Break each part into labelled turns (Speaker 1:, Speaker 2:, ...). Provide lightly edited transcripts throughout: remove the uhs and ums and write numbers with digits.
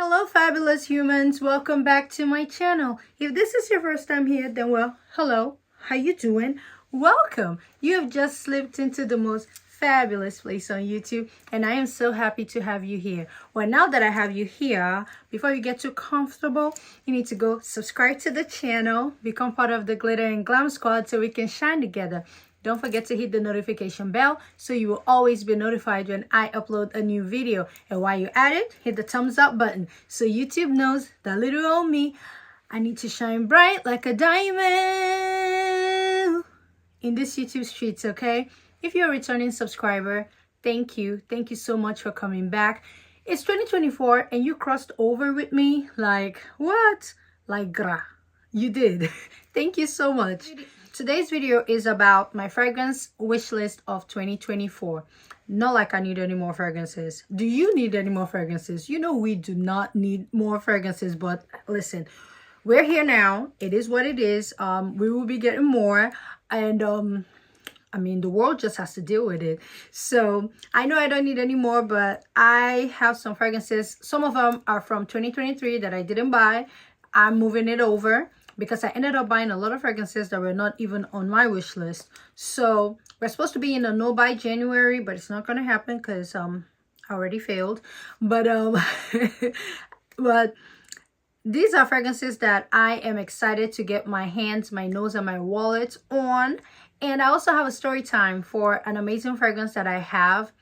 Speaker 1: Hello fabulous humans, welcome back to my channel. If this is your first time here, then well, hello, how you doing? Welcome. You have just slipped into the most fabulous place on YouTube, and I am so happy to have you here. Well, now that I have you here, before you get too comfortable, you need to go subscribe to the channel, become part of the Glitter and Glam Squad so we can shine together. Don't forget to hit the notification bell so you will always be notified when I upload a new video. And while you're at it, hit the thumbs up button so YouTube knows that little old me, I need to shine bright like a diamond in this YouTube streets, okay? If you're a returning subscriber, thank you. Thank you so much for coming back. It's 2024 and you crossed over with me like what? Like gras. You did. Thank you so much. Today's video is about my fragrance wish list of 2024. Not like I need any more fragrances. Do you need any more fragrances? You know we do not need more fragrances, but listen, we're here now. It is what it is. We will be getting more, and I mean, the world just has to deal with it. So I know I don't need any more, but I have some fragrances. Some of them are from 2023 that I didn't buy. I'm moving it over because I ended up buying a lot of fragrances that were not even on my wish list. So we're supposed to be in a no buy January, but it's not going to happen because I already failed. But but these are fragrances that I am excited to get my hands, my nose, and my wallet on. And I also have a story time for an amazing fragrance that I have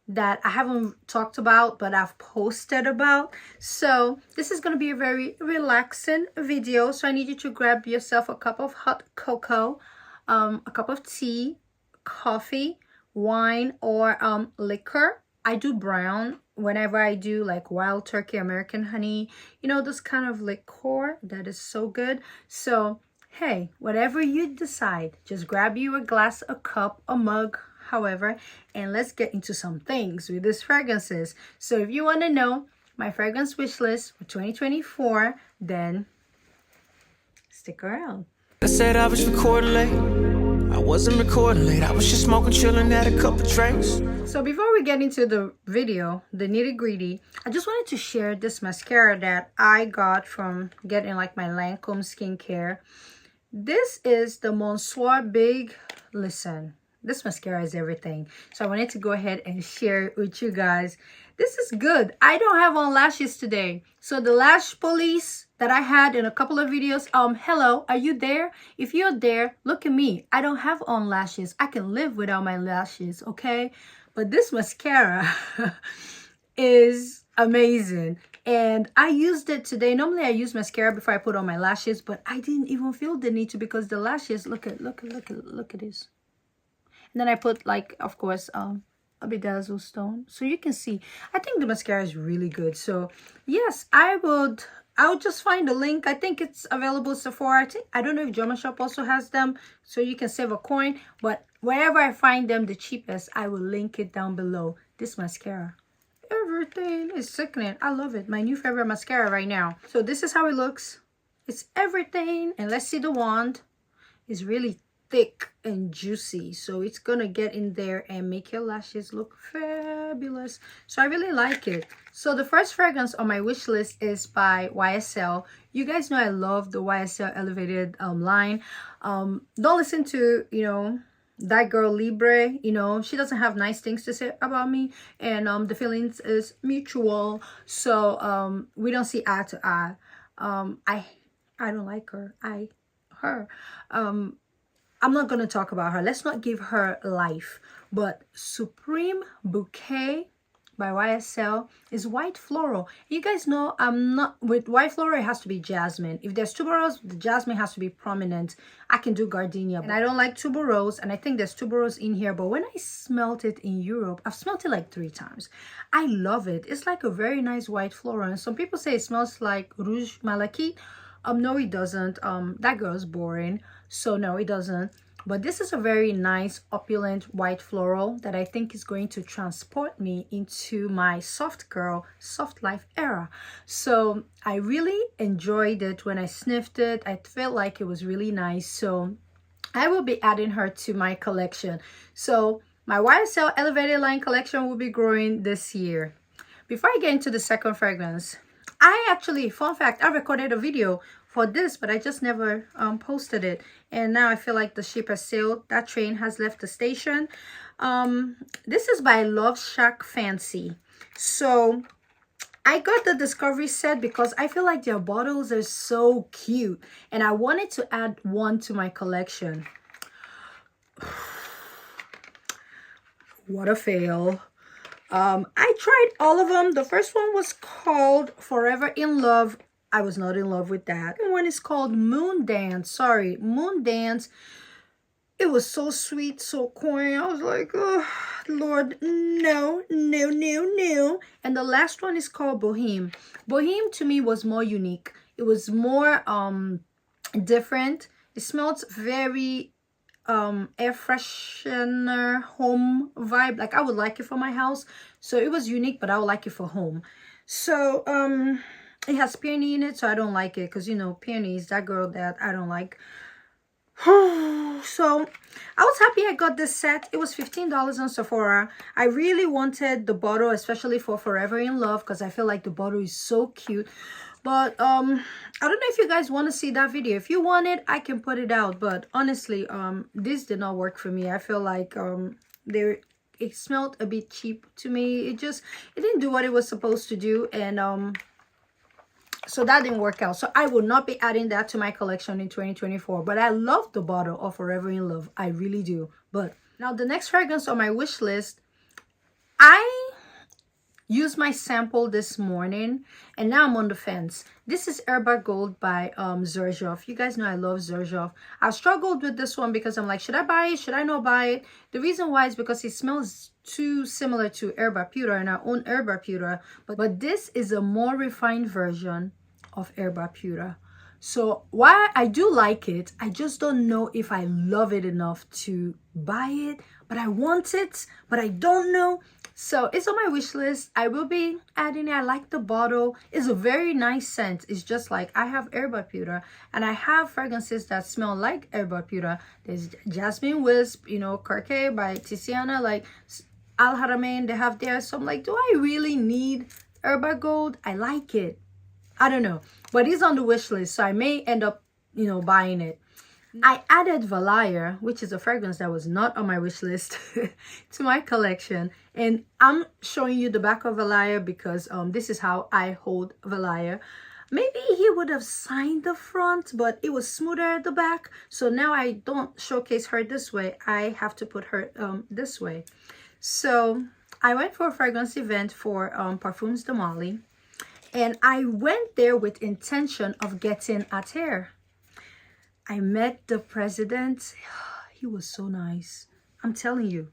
Speaker 1: that I haven't talked about, but I've posted about. So this is going to be a very relaxing video. So I need you to grab yourself a cup of hot cocoa, a cup of tea, coffee, wine, or liquor. I do brown whenever I do like wild turkey, American honey, you know, this kind of liqueur that is so good. So hey, whatever you decide, just grab you a glass, a cup, a mug, however, and let's get into some things with these fragrances. So if you want to know my fragrance wish list for 2024, then stick around.
Speaker 2: I said I was recording late. I wasn't recording late. I was just smoking, chilling, had a couple drinks.
Speaker 1: So before we get into the video, the nitty-gritty, I just wanted to share this mascara that I got from getting like my Lancome skincare. This is the Monsieur Big. Listen, this mascara is everything. So I wanted to go ahead and share it with you guys. This is good. I don't have on lashes today. So the lash police that I had in a couple of videos, hello, are you there? If you're there, look at me. I don't have on lashes. I can live without my lashes, okay? But this mascara is amazing. And I used it today. Normally I use mascara before I put on my lashes, but I didn't even feel the need to because the lashes, look at this. And then I put like, of course, a bedazzle stone. So you can see, I think the mascara is really good. So yes, I would just find a link. I think it's available at Sephora. I don't know if German Shop also has them. So you can save a coin. But wherever I find them the cheapest, I will link it down below. This mascara. Everything is sickening. I love it. My new favorite mascara right now. So this is how it looks. It's everything. And let's see the wand. It's really thick and juicy, so it's gonna get in there and make your lashes look fabulous. So I really like it. So the first fragrance on my wish list is by YSL. You guys know I love the YSL elevated line. Don't listen to, you know, that girl Libre. You know, she doesn't have nice things to say about me, and the feelings is mutual. So we don't see eye to eye. I don't like her. Her. I'm not going to talk about her. Let's not give her life. But Supreme Bouquet by YSL is white floral. You guys know I'm not with white floral. It has to be jasmine. If there's tuberose, the jasmine has to be prominent. I can do gardenia, and I don't like tuberose, and I think there's tuberose in here. But when I smelt it in Europe, I've smelt it like 3 times. I love it. It's like a very nice white floral, and some people say it smells like Rouge Malachite. No, it doesn't. That girl's boring. So no, it doesn't. But this is a very nice, opulent white floral that I think is going to transport me into my soft girl, soft life era. So I really enjoyed it when I sniffed it. I felt like it was really nice. So I will be adding her to my collection. So my YSL elevated line collection will be growing this year. Before I get into the second fragrance, I actually, fun fact, I recorded a video for this, but I just never posted it. And now I feel like the ship has sailed. That train has left the station. This is by Love Shack Fancy. So I got the Discovery set because I feel like their bottles are so cute. And I wanted to add one to my collection. What a fail. I tried all of them. The first one was called Forever in Love. I was not in love with that. The one is called Moon Dance. Sorry, Moon Dance. It was so sweet, so corny. I was like, oh, Lord, no, no, no, no. And the last one is called Boheme. Boheme to me was more unique. It was more different. It smelled very air freshener home vibe. Like I would like it for my house. So it was unique, but I would like it for home. So it has peony in it, so I don't like it because, you know, peony is that girl that I don't like. So I was happy I got this set. It was $15 on Sephora. I really wanted the bottle, especially for Forever in Love, because I feel like the bottle is so cute. But I don't know if you guys want to see that video. If you want it, I can put it out. But honestly, this did not work for me. I feel like it smelled a bit cheap to me. It didn't do what it was supposed to do, and so that didn't work out. So I will not be adding that to my collection in 2024. But I love the bottle of Forever in Love. I really do. But now the next fragrance on my wish list, I used my sample this morning and now I'm on the fence. This is Hellurrrr Gold by Xerjoff. You guys know I love Xerjoff. I struggled with this one because I'm like, should I buy it? Should I not buy it? The reason why is because it smells too similar to Hellurrrr Pura, and I own Hellurrrr Pura, but this is a more refined version of Hellurrrr Pura. So while I do like it, I just don't know if I love it enough to buy it. But I want it, but I don't know. So it's on my wish list. I will be adding it. I like the bottle. It's a very nice scent. It's just like I have Hellurrrr Pura and I have fragrances that smell like Hellurrrr Pura. There's Jasmine Wisp, you know, Carquet by Tiziana, like Al Haramain, they have there. So I'm like, do I really need Hellurrrr Gold? I like it. I don't know. But it's on the wish list, so I may end up, you know, buying it. I added VALAYA, which is a fragrance that was not on my wish list, to my collection. And I'm showing you the back of VALAYA because this is how I hold VALAYA. Maybe he would have signed the front, but it was smoother at the back. So now I don't showcase her this way. I have to put her this way. So I went for a fragrance event for Parfums de Mali. And I went there with intention of getting ARGOS. I met the president. He was so nice. I'm telling you,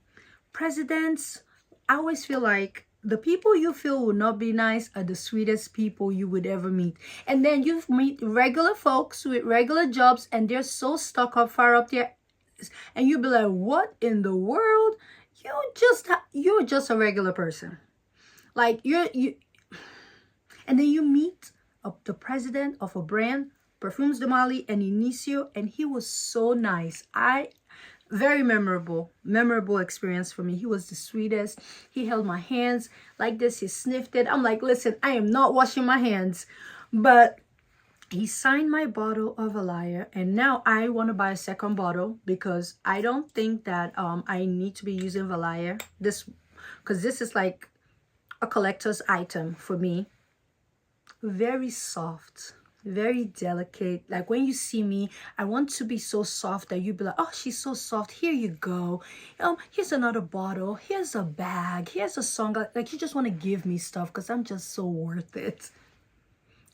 Speaker 1: presidents, I always feel like the people you feel will not be nice are the sweetest people you would ever meet. And then you meet regular folks with regular jobs and they're so stuck up far up there. And you'll be like, what in the world? You're just a regular person. Like and then you meet the president of a brand, Parfums de Mali and Inicio, and he was so nice. Very memorable experience for me. He was the sweetest. He held my hands like this. He sniffed it. I'm like, listen, I am not washing my hands. But he signed my bottle of VALAYA, and now I want to buy a second bottle because I don't think that I need to be using VALAYA. Because this is like a collector's item for me. Very soft, very delicate. Like when you see me, I want to be so soft that you be like, oh, she's so soft, here you go, here's another bottle, here's a bag, here's a song. Like you just want to give me stuff because I'm just so worth it.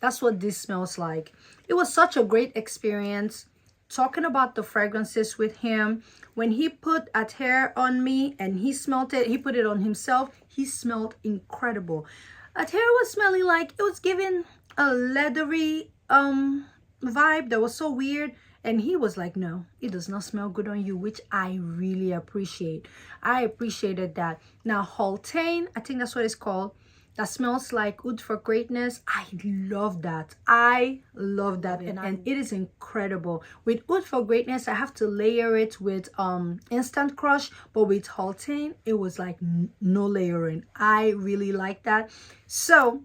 Speaker 1: That's what this smells like. It was such a great experience talking about the fragrances with him. When he put ARGOS on me and he smelled it, he put it on himself, he smelled incredible. ARGOS was smelling like, it was giving a leathery vibe that was so weird. And he was like, no, it does not smell good on you, which I really appreciate. I appreciated that. Now, Haultain, I think that's what it's called. That smells like Oud for Greatness. I love that. I love that. And it is incredible. With Oud for Greatness, I have to layer it with Instant Crush. But with Haultain, it was like no layering. I really like that. So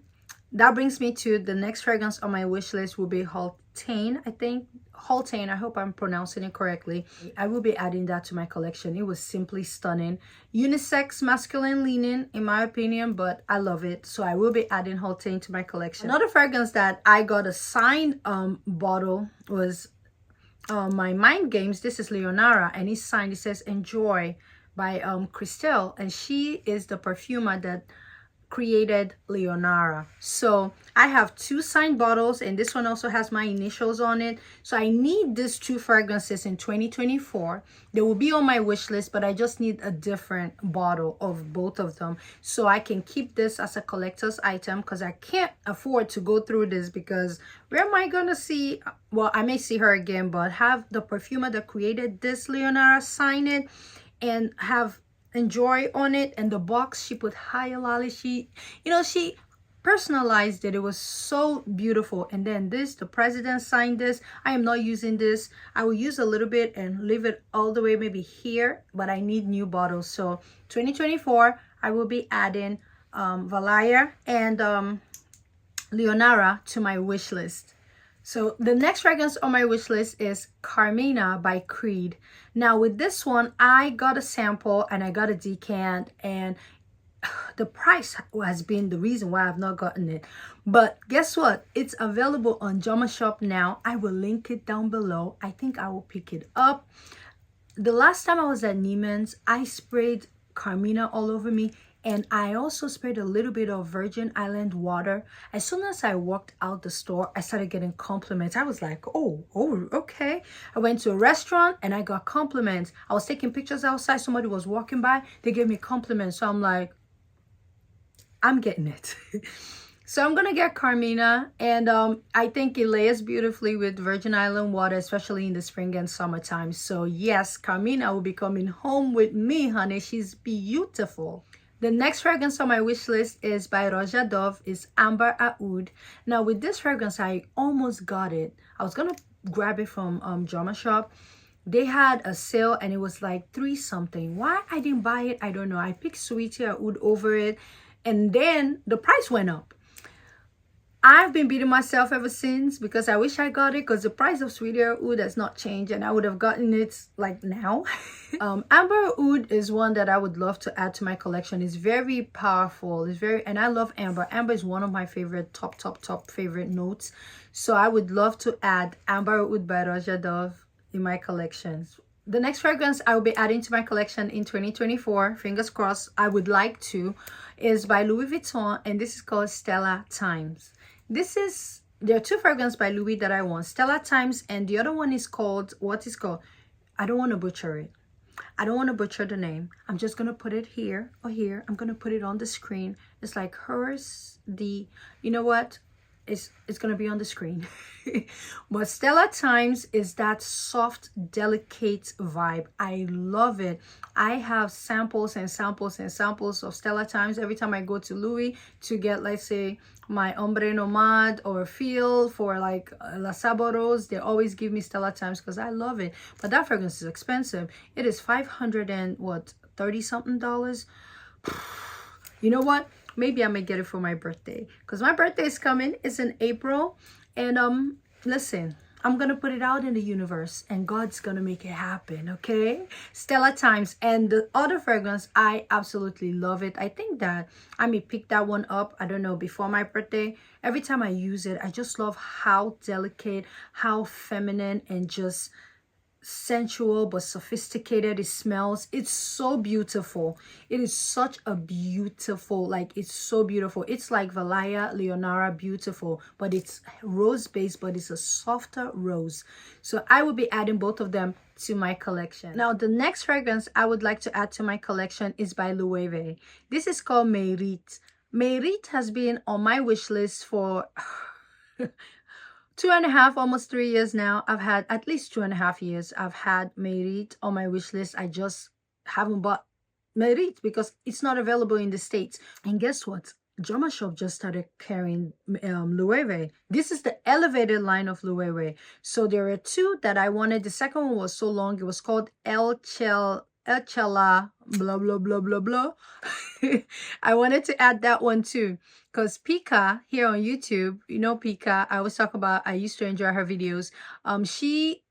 Speaker 1: that brings me to the next fragrance on my wish list will be Haultain, I think. Haultain, I hope I'm pronouncing it correctly. I will be adding that to my collection. It was simply stunning. Unisex, masculine leaning, in my opinion, but I love it. So I will be adding Haultain to my collection. Another fragrance that I got a signed bottle was my Mind Games. This is LIONARA, and it's signed. It says Enjoy by Christelle, and she is the perfumer that created LIONARA. So I have 2 signed bottles, and this one also has my initials on it. So I need these 2 fragrances in 2024. They will be on my wish list, but I just need a different bottle of both of them so I can keep this as a collector's item, because I can't afford to go through this, because where am I gonna see, well, I may see her again, but have the perfumer that created this LIONARA sign it and have Enjoy on it. And the box, she put Hellurrrr. She, you know, she personalized it. It was so beautiful. And then this, the president signed this. I am not using this. I will use a little bit and leave it all the way maybe here, but I need new bottles. So 2024, I will be adding VALAYA and LIONARA to my wish list. So the next fragrance on my wish list is Carmina by Creed. Now with this one, I got a sample and I got a decant, and the price has been the reason why I've not gotten it. But guess what? It's available on Jama Shop now. I will link it down below. I think I will pick it up. The last time I was at Neiman's, I sprayed Carmina all over me. And I also sprayed a little bit of Virgin Island water. As soon as I walked out the store, I started getting compliments. I was like, oh, okay. I went to a restaurant and I got compliments. I was taking pictures outside. Somebody was walking by. They gave me compliments. So I'm like, I'm getting it. So I'm going to get Carmina. And I think it layers beautifully with Virgin Island water, especially in the spring and summertime. So yes, Carmina will be coming home with me, honey. She's beautiful. The next fragrance on my wish list is by Roja Dove, is Amber Oud. Now with this fragrance, I almost got it. I was gonna grab it from Jama Shop. They had a sale and it was like 3 something. Why I didn't buy it, I don't know. I picked Sweetie Oud over it, and then the price went up. I've been beating myself ever since, because I wish I got it, because the price of Sweetie Oud has not changed and I would have gotten it like now. Amber Oud is one that I would love to add to my collection. It's very powerful. It's very, and I love Amber. Amber is one of my favorite top favorite notes. So I would love to add Amber Oud by Roja Dove in my collections. The next fragrance I will be adding to my collection in 2024, fingers crossed, I would like to, is by Louis Vuitton, and this is called Stella Times. There are 2 fragrances by Louis that I want, Stella Times, and the other one is called, what is called? I don't want to butcher it. I don't want to butcher the name. I'm just going to put it here or here. I'm going to put it on the screen. It's like hers, you know what? It's going to be on the screen. But Stella Times is that soft, delicate vibe. I love it. I have samples and samples and samples of Stella Times every time I go to Louis to get, let's say, my Ombre Nomad or Feel for like La Saboros. They always give me Stella Times because I love it. But that fragrance is expensive. It is $530 something. You know what? Maybe I may get it for my birthday, because my birthday is coming. It's in April. And listen, I'm gonna put it out in the universe and God's gonna make it happen. Okay, Stella Times. And the other fragrance, I absolutely love it. I think that I may pick that one up, I don't know, before my birthday. Every time I use it, I just love how delicate, how feminine, and just sensual but sophisticated it smells. It's so beautiful. It is such a beautiful, like, it's so beautiful. It's like VALAYA LIONARA beautiful, but it's rose based, but it's a softer rose. So I will be adding both of them to my collection. Now the next fragrance I would like to add to my collection is by Loewe. This is called MYRITE. MYRITE has been on my wish list for 2.5, almost 3 years now. I've had at least 2.5 years. I've had MYRITE on my wish list. I just haven't bought MYRITE because it's not available in the States. And guess what? Jama Shop just started carrying Loewe. This is the elevated line of Loewe. So there are 2 that I wanted. The second one was so long. It was called El Echala, blah, blah, blah, blah, blah. I wanted to add that one too. Because Pika here on YouTube, you know Pika, I always talk about, I used to enjoy her videos. She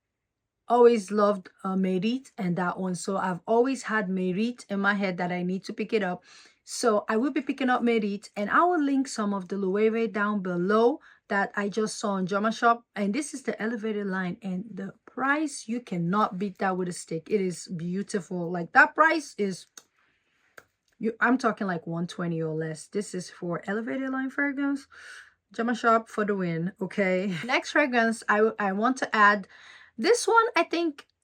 Speaker 1: always loved MYRITE and that one. So I've always had MYRITE in my head that I need to pick it up. So I will be picking up MYRITE, and I will link some of the Loewe down below that I just saw on Drama Shop. And this is the elevated line, and the price, you cannot beat that with a stick. It is beautiful. Like that price is, I'm talking like 120 or less. This is for elevated line fragrance. Drama Shop for the win. Okay, next fragrance I want to add. This one,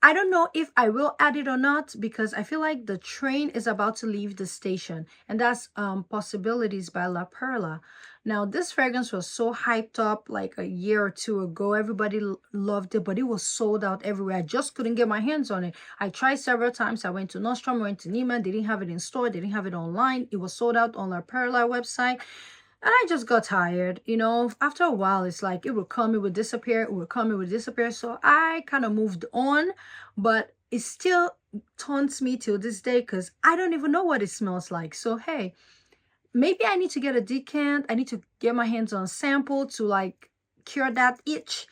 Speaker 1: I don't know if I will add it or not, because I feel like the train is about to leave the station, and that's Possibilities by La Perla. Now, this fragrance was so hyped up like a year or two ago. Everybody loved it, but it was sold out everywhere. I just couldn't get my hands on it. I tried several times. I went to Nordstrom, went to Neiman. They didn't have it in store. They didn't have it online. It was sold out on La Perla website. And I just got tired, you know. After a while, it's like it would come, it would disappear, it would come, it would disappear. So I kind of moved on, but it still taunts me till this day because I don't even know what it smells like. So, hey, maybe I need to get a decant. I need to get my hands on a sample to like cure that itch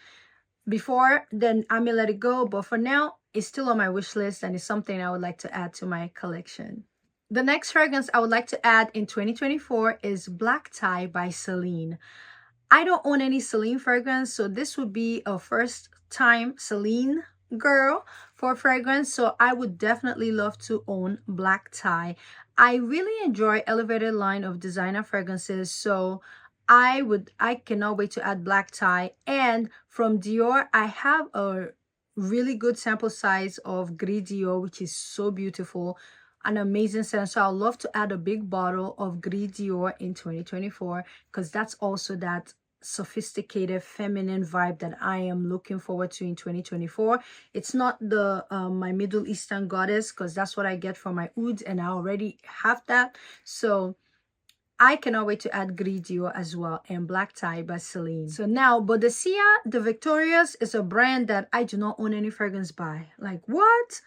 Speaker 1: before then I may let it go. But for now, it's still on my wish list, and it's something I would like to add to my collection. The next fragrance I would like to add in 2024 is Black Tie by CELINE. I don't own any CELINE fragrance, so this would be a first time CELINE girl for fragrance. So I would definitely love to own Black Tie. I really enjoy elevated line of designer fragrances, so I cannot wait to add Black Tie. And from Dior, I have a really good sample size of Gris Dior, which is so beautiful. An amazing scent. So I'd love to add a big bottle of Gris Dior in 2024, because that's also that sophisticated feminine vibe that I am looking forward to in 2024. It's not the my Middle Eastern goddess, because that's what I get from my ouds, and I already have that. So I cannot wait to add Gris Dior as well, and Black Tie by CELINE. So now, Boadicea the Victorious is a brand that I do not own any fragrance by. Like, what?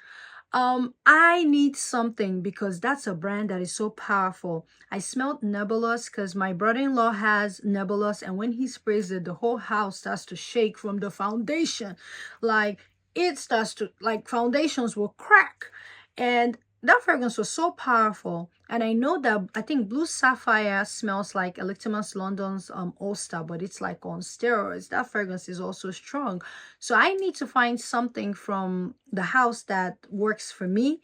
Speaker 1: I need something, because that's a brand that is so powerful. I smelled Nebulous because my brother-in-law has Nebulous, and when he sprays it, the whole house starts to shake from the foundation. Like, it starts to, like, foundations will crack. And that fragrance was so powerful. And I know that, I think Blue Sapphire smells like Electimus London's All-Star, but it's like on steroids. That fragrance is also strong. So I need to find something from the house that works for me.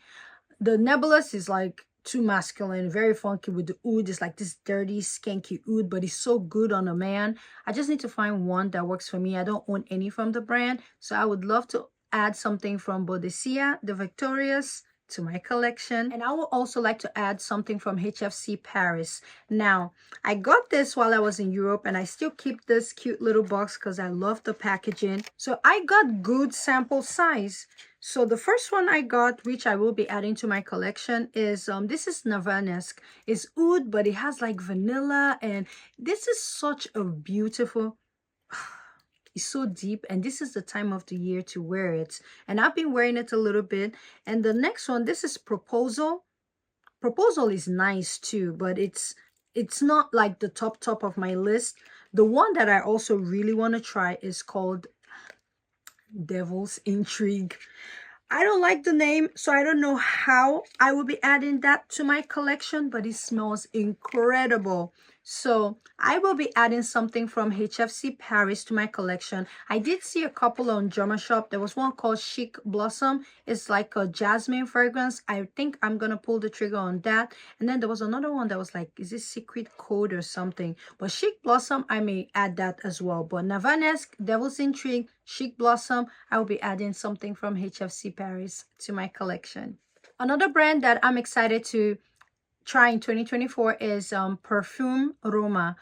Speaker 1: The Nebulous is like too masculine, very funky with the oud. It's like this dirty, skanky oud, but it's so good on a man. I just need to find one that works for me. I don't own any from the brand. So I would love to add something from Boadicea the Victorious to my collection. And I would also like to add something from HFC Paris. Now, I got this while I was in Europe, and I still keep this cute little box because I love the packaging. So I got good sample size. So the first one I got, which I will be adding to my collection, is this is NIRVANESQUE. It's oud, but it has like vanilla, and this is such a beautiful, it's so deep, and this is the time of the year to wear it, and I've been wearing it a little bit. And the next one, this is Proposal. Proposal is nice too, but it's not like the top of my list. The one that I also really want to try is called Devil's Intrigue. I don't like the name, so I don't know how I will be adding that to my collection, but it smells incredible. So I will be adding something from HFC Paris to my collection. I did see a couple on Drama Shop. There was one called Chic Blossom. It's like a jasmine fragrance. I think I'm gonna pull the trigger on that. And then there was another one that was like, is this Secret Code or something? But Chic Blossom, I may add that as well. But NIRVANESQUE, Devil's Intrigue, Chic Blossom, I will be adding something from HFC Paris to my collection. Another brand that I'm excited to try in 2024 is Parfum ROMA.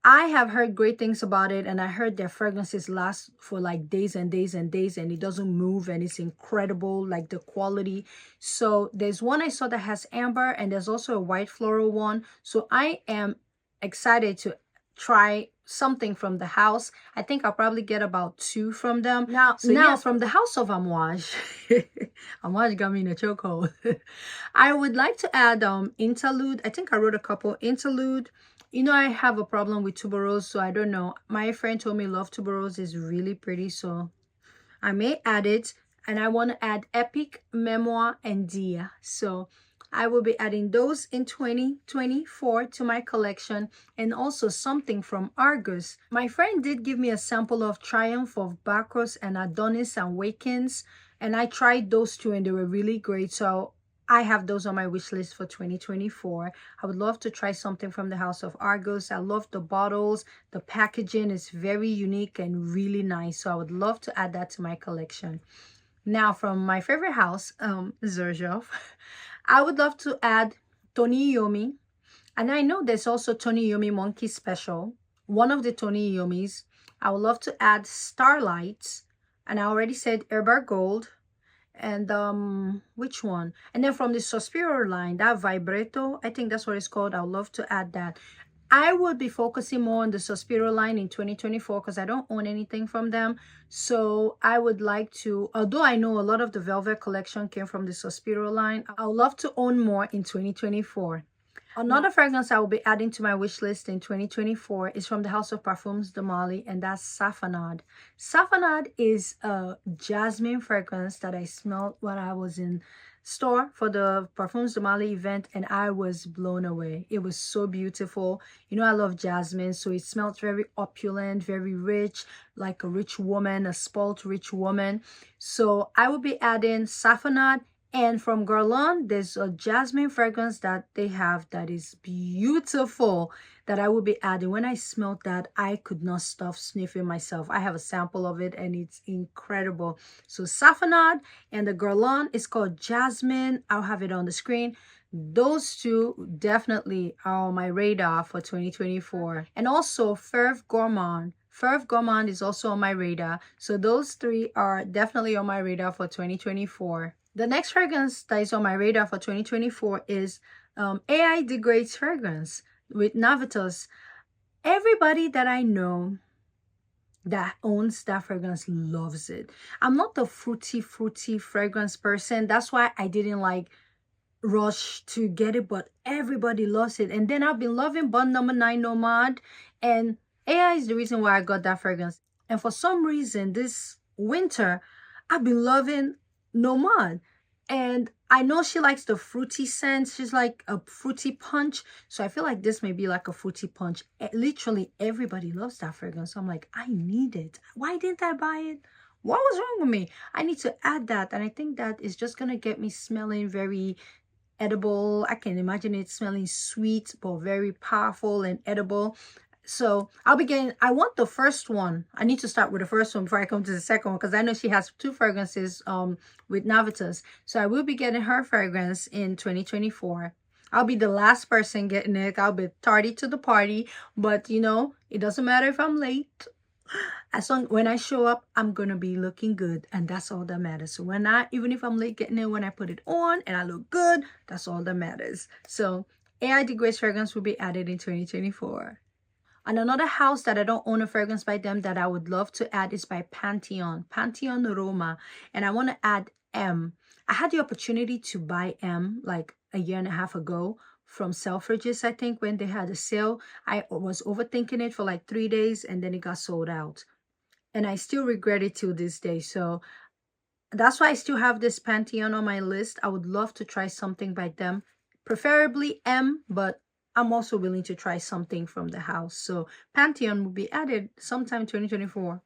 Speaker 1: I have heard great things about it, and I heard their fragrances last for like days and days and days, and it doesn't move, and it's incredible, like the quality. So there's one I saw that has amber, and there's also a white floral one. So I am excited to try something from the house. I think I'll probably get about 2 from them. Now from the house of Amouage, Amouage got me in a chokehold. I would like to add Interlude. I think I wrote a couple. Interlude. You know, I have a problem with tuberose, so I don't know. My friend told me Love Tuberose is really pretty, so I may add it. And I want to add Epic, Memoir, and Dia. So I will be adding those in 2024 to my collection, and also something from ARGOS. My friend did give me a sample of Triumph of Bacchus and Adonis and Wakens, and I tried those 2 and they were really great. So I have those on my wish list for 2024. I would love to try something from the house of ARGOS. I love the bottles. The packaging is very unique and really nice. So I would love to add that to my collection. Now from my favorite house, Xerjoff, I would love to add Tony Iommi. And I know there's also Tony Iommi Monkey Special. One of the Tony Iommis. I would love to add Starlight. And I already said Herbar Gold. And which one? And then from the Sospiro line, that Vibretto, I think that's what it's called. I would love to add that. I would be focusing more on the Sospiro line in 2024 because I don't own anything from them. So I would like to, although I know a lot of the Velvet collection came from the Sospiro line, I would love to own more in 2024. Another fragrance I will be adding to my wish list in 2024 is from the house of Parfums de Mali, and that's Safanad. Safanad is a jasmine fragrance that I smelled when I was in store for the Parfums de Mali event, and I was blown away. It was so beautiful. You know, I love jasmine, so it smelled very opulent, very rich, like a rich woman, a spoilt rich woman. So I will be adding Safanad. And from Guerlain, there's a jasmine fragrance that they have that is beautiful that I will be adding. When I smelled that, I could not stop sniffing myself. I have a sample of it and it's incredible. So Safanad and the Guerlain is called Jasmine. I'll have it on the screen. Those 2 definitely are on my radar for 2024. And also Feuve Gourmand. Feuve Gourmand is also on my radar. So those 3 are definitely on my radar for 2024. The next fragrance that is on my radar for 2024 is AI Degrades fragrance with Navitus. Everybody that I know that owns that fragrance loves it. I'm not the fruity fragrance person. That's why I didn't like rush to get it, but everybody loves it. And then I've been loving Bond No. 9 Nomad, and AI is the reason why I got that fragrance. And for some reason this winter I've been loving Nomad, and I know she likes the fruity scent. She's like a fruity punch, so I feel like this may be like a fruity punch. Literally everybody loves that fragrance, so I'm like, I need it. Why didn't I buy it? What was wrong with me? I need to add that, and I think that is just gonna get me smelling very edible. I can imagine it smelling sweet but very powerful and edible. So I'll be getting, I want the first one. I need to start with the first one before I come to the second one, because I know she has 2 fragrances with Navitus. So I will be getting her fragrance in 2024. I'll be the last person getting it. I'll be tardy to the party, but you know, it doesn't matter if I'm late. As long when I show up, I'm gonna be looking good, and that's all that matters. So even if I'm late getting it, when I put it on and I look good, that's all that matters. So AI Degrades fragrance will be added in 2024. And another house that I don't own a fragrance by them that I would love to add is by Pantheon Roma. And I want to add M. I had the opportunity to buy M like a year and a half ago from Selfridges, I think, when they had a sale. I was overthinking it for like 3 days and then it got sold out. And I still regret it till this day. So that's why I still have this Pantheon on my list. I would love to try something by them. Preferably M, but I'm also willing to try something from the house. So Pantheon will be added sometime 2024.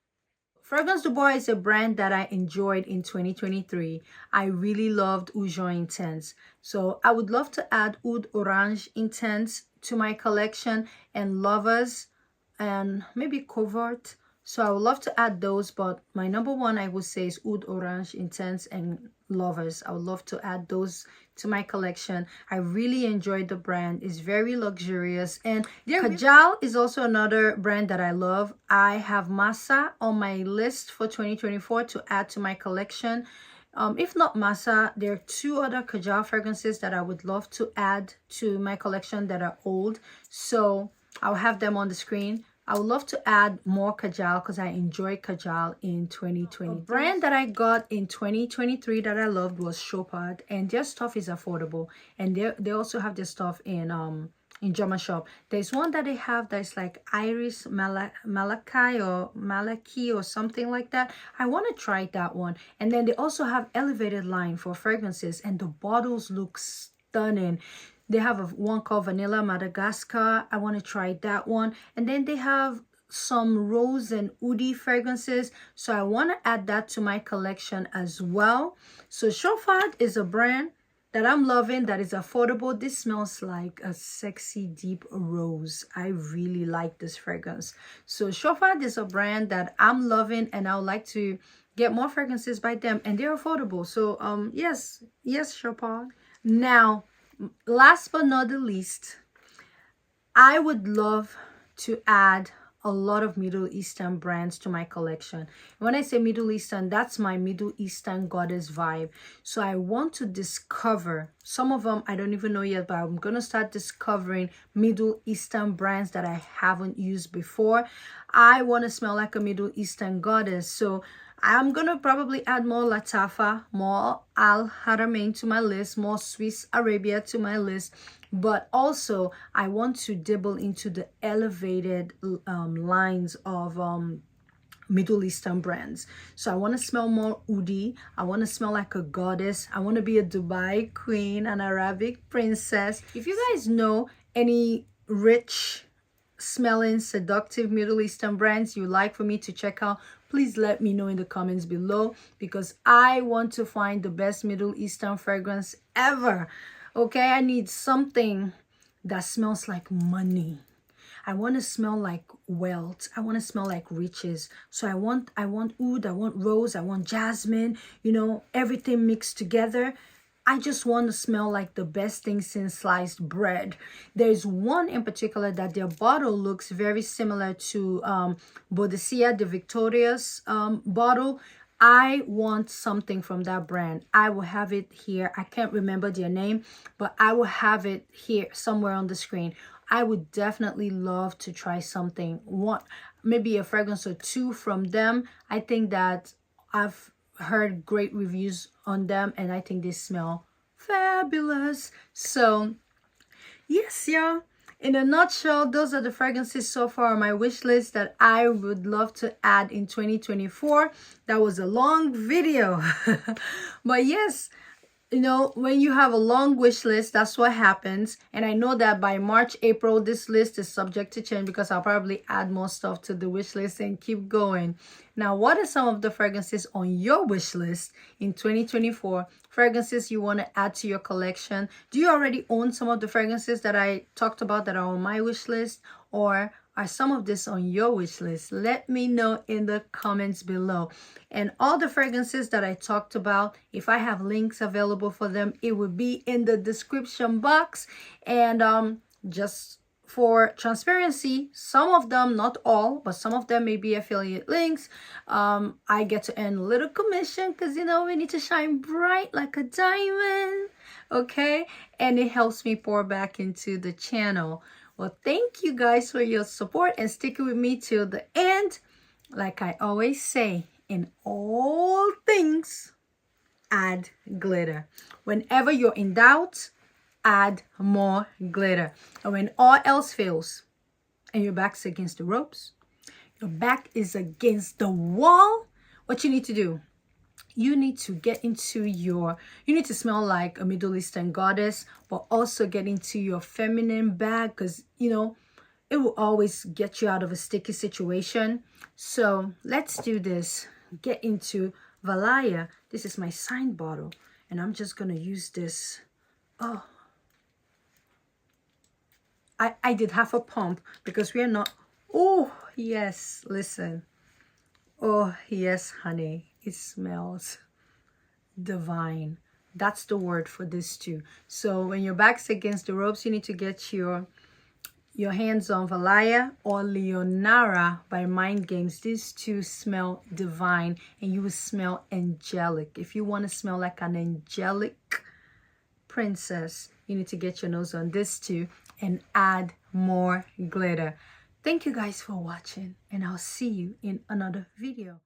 Speaker 1: Fragrance du Bois is a brand that I enjoyed in 2023. I really loved Oud Jaune Intense. So I would love to add Oud Orange Intense to my collection, and Lovers, and maybe Covert. So I would love to add those, but my number 1 I would say is Oud Orange Intense and Lovers. I would love to add those to my collection. I really enjoyed the brand. It's very luxurious. And Kajal is also another brand that I love. I have Massa on my list for 2024 to add to my collection. If not Massa, there are 2 other Kajal fragrances that I would love to add to my collection that are old. So I'll have them on the screen. I would love to add more kajal because I enjoy kajal in 2020. A brand that I got in 2023 that I loved was Chopard, and their stuff is affordable. And they also have their stuff in German shop. There's one that they have that's like Iris Malaki or something like that. I want to try that one. And then they also have elevated line for fragrances, and the bottles look stunning. They have one called Vanilla Madagascar. I want to try that one. And then they have some rose and oud fragrances. So I want to add that to my collection as well. So Chopard is a brand that I'm loving, that is affordable. This smells like a sexy deep rose. I really like this fragrance. So Chopard is a brand that I'm loving, and I would like to get more fragrances by them, and they're affordable. So yes, Chopard. Now, last but not the least, I would love to add a lot of Middle Eastern brands to my collection. When I say Middle Eastern, that's my Middle Eastern goddess vibe. So I want to discover some of them. I don't even know yet, but I'm gonna start discovering Middle Eastern brands that I haven't used before. I want to smell like a Middle Eastern goddess. So I'm gonna probably add more Latafa, more Al Haramain to my list, more Swiss Arabia to my list. But also, I want to dabble into the elevated lines of Middle Eastern brands. So I want to smell more oudi. I want to smell like a goddess. I want to be a Dubai queen, an Arabic princess. If you guys know any rich smelling, seductive Middle Eastern brands you'd like for me to check out, please let me know in the comments below, because I want to find the best Middle Eastern fragrance ever. Okay, I need something that smells like money. I want to smell like wealth. I want to smell like riches. So I want oud, I want rose, I want jasmine, you know, everything mixed together. I just want to smell like the best thing since sliced bread. There's one in particular that their bottle looks very similar to Boadicea de Victoria's bottle. I want something from that brand. I will have it here. I can't remember their name, but I will have it here somewhere on the screen. I would definitely love to try something. Maybe a fragrance or two from them. I think that I've heard great reviews on them, and I think they smell fabulous. So yes, y'all. In a nutshell, those are the fragrances so far on my wish list that I would love to add in 2024. That was a long video. But yes, you know, when you have a long wish list, that's what happens. And I know that by March, April, this list is subject to change, because I'll probably add more stuff to the wish list and keep going. Now, what are some of the fragrances on your wish list in 2024? Fragrances you want to add to your collection? Do you already own some of the fragrances that I talked about that are on my wish list? Or are some of this on your wish list? Let me know in the comments below. And all the fragrances that I talked about, if I have links available for them, it will be in the description box. And just for transparency, some of them, not all, but some of them may be affiliate links. I get to earn a little commission because, you know, we need to shine bright like a diamond, okay? And it helps me pour back into the channel. Well, thank you guys for your support and sticking with me till the end. Like I always say, in all things, add glitter. Whenever you're in doubt, add more glitter. And when all else fails and your back's against the ropes, your back is against the wall, what you need to do, you need to get into you need to smell like a Middle Eastern goddess, but also get into your feminine bag, because, you know, it will always get you out of a sticky situation. So let's do this. Get into VALAYA. This is my signed bottle, and I'm just going to use this. Oh, I did half a pump because we are not. Oh, yes. Listen. Oh, yes, honey. It smells divine. That's the word for this too. So when your back's against the ropes, you need to get your hands on VALAYA or LIONARA by Mind Games. These two smell divine, and you will smell angelic. If you want to smell like an angelic princess, you need to get your nose on this too and add more glitter. Thank you guys for watching, and I'll see you in another video.